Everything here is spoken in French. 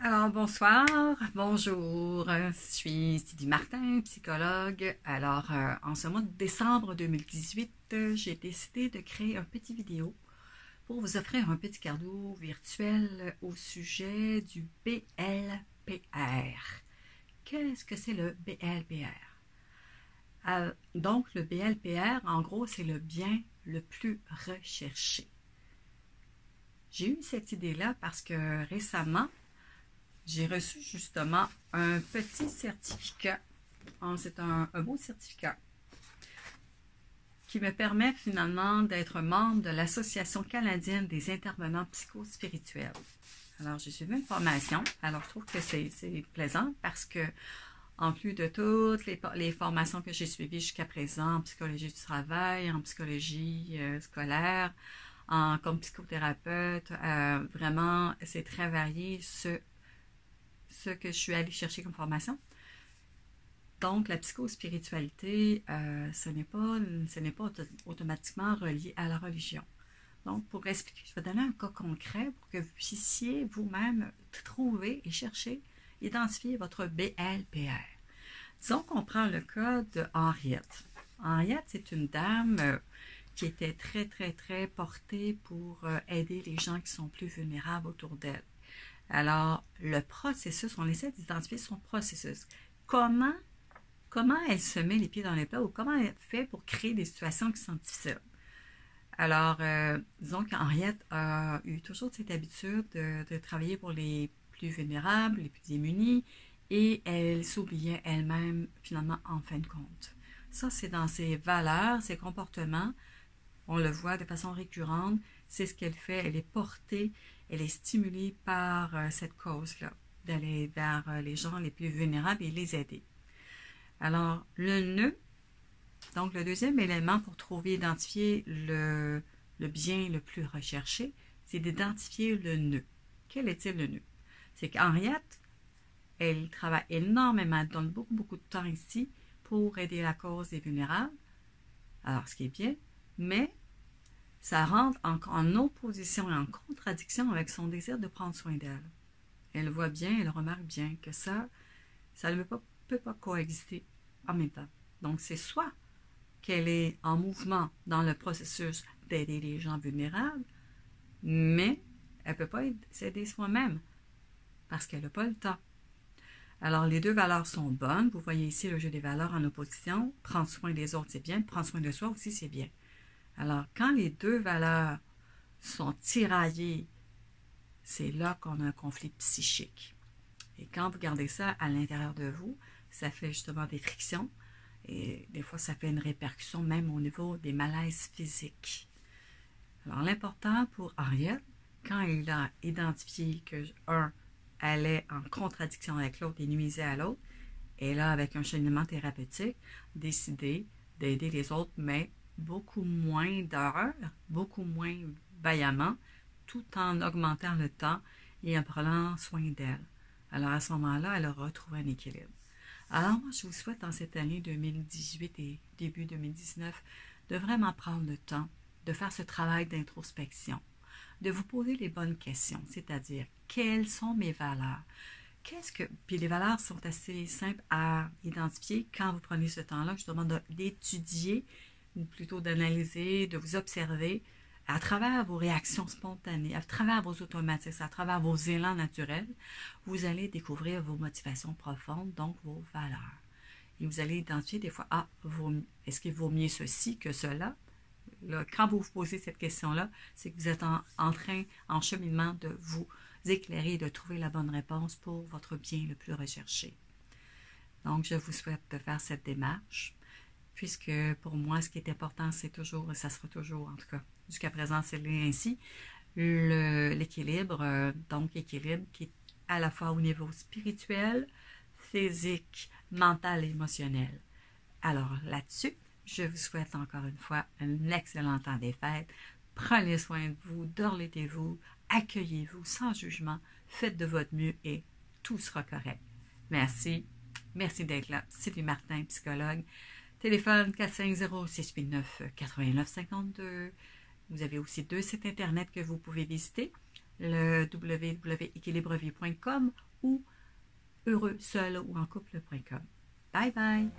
Alors, bonsoir, bonjour, je suis Sylvie Martin, psychologue. Alors, en ce mois de décembre 2018, j'ai décidé de créer un petit vidéo pour vous offrir un petit cadeau virtuel au sujet du BLPR. Qu'est-ce que c'est le BLPR? Donc, le BLPR, en gros, c'est le bien le plus recherché. J'ai eu cette idée-là parce que récemment, j'ai reçu justement un petit certificat. C'est un beau certificat qui me permet finalement d'être membre de l'Association canadienne des intervenants psychospirituels. Alors, j'ai suivi une formation. Alors, je trouve que c'est plaisant parce que, en plus de toutes les formations que j'ai suivies jusqu'à présent, en psychologie du travail, en psychologie scolaire, comme psychothérapeute, vraiment, c'est très varié ce que je suis allée chercher comme formation. Donc, la psychospiritualité, ce n'est pas automatiquement relié à la religion. Donc, pour expliquer, je vais donner un cas concret pour que vous puissiez vous-même trouver et chercher, identifier votre BLPR. Disons qu'on prend le cas de Henriette. Henriette, c'est une dame qui était très, très, très portée pour aider les gens qui sont plus vulnérables autour d'elle. Alors, le processus, on essaie d'identifier son processus. Comment elle se met les pieds dans les plats ou comment elle fait pour créer des situations qui sont difficiles. Alors, disons qu'Henriette a eu toujours cette habitude de travailler pour les plus vulnérables, les plus démunis, et elle s'oubliait elle-même finalement en fin de compte. Ça, c'est dans ses valeurs, ses comportements. On le voit de façon récurrente. C'est ce qu'elle fait. Elle est portée, elle est stimulée par cette cause-là, d'aller vers les gens les plus vulnérables et les aider. Alors, le nœud, donc le deuxième élément pour trouver, identifier le bien le plus recherché, c'est d'identifier le nœud. Quel est-il le nœud? C'est qu'Henriette, elle travaille énormément, elle donne beaucoup, beaucoup de temps ici pour aider la cause des vulnérables. Alors, ce qui est bien, mais ça rentre en opposition et en contradiction avec son désir de prendre soin d'elle. Elle voit bien, elle remarque bien que ça ne peut pas coexister en même temps. Donc, c'est soit qu'elle est en mouvement dans le processus d'aider les gens vulnérables, mais elle ne peut pas s'aider soi-même parce qu'elle n'a pas le temps. Alors, les deux valeurs sont bonnes. Vous voyez ici le jeu des valeurs en opposition. Prendre soin des autres, c'est bien. Prendre soin de soi aussi, c'est bien. Alors, quand les deux valeurs sont tiraillées, c'est là qu'on a un conflit psychique. Et quand vous gardez ça à l'intérieur de vous, ça fait justement des frictions. Et des fois, ça fait une répercussion même au niveau des malaises physiques. Alors, l'important pour Henriette, quand il a identifié que elle est en contradiction avec l'autre et nuisait à l'autre, et là, avec un cheminement thérapeutique, décider d'aider les autres, mais beaucoup moins d'heures, beaucoup moins vaillamment, tout en augmentant le temps et en prenant soin d'elle. Alors à ce moment-là, elle aura retrouvé un équilibre. Alors moi, je vous souhaite en cette année 2018 et début 2019 de vraiment prendre le temps de faire ce travail d'introspection, de vous poser les bonnes questions, c'est-à-dire quelles sont mes valeurs? Puis les valeurs sont assez simples à identifier quand vous prenez ce temps-là. Je vous demande d'étudier ou plutôt d'analyser, de vous observer à travers vos réactions spontanées, à travers vos automatismes, à travers vos élans naturels. Vous allez découvrir vos motivations profondes, donc vos valeurs. Et vous allez identifier des fois, est-ce qu'il vaut mieux ceci que cela? Là, quand vous vous posez cette question-là, c'est que vous êtes en cheminement de vous éclairer et de trouver la bonne réponse pour votre bien le plus recherché. Donc, je vous souhaite de faire cette démarche, puisque pour moi, ce qui est important, c'est toujours, et ça sera toujours, en tout cas, jusqu'à présent, c'est ainsi, l'équilibre, donc équilibre qui est à la fois au niveau spirituel, physique, mental et émotionnel. Alors, là-dessus, je vous souhaite encore une fois un excellent temps des fêtes. Prenez soin de vous, dorlotez-vous, accueillez-vous sans jugement, faites de votre mieux et tout sera correct. Merci. Merci d'être là. Sylvie Martin, psychologue. Téléphone 450-689-8952. Vous avez aussi 2 sites internet que vous pouvez visiter. Le www.équilibrevie.com ou heureux seul ou en couple.com. Bye bye!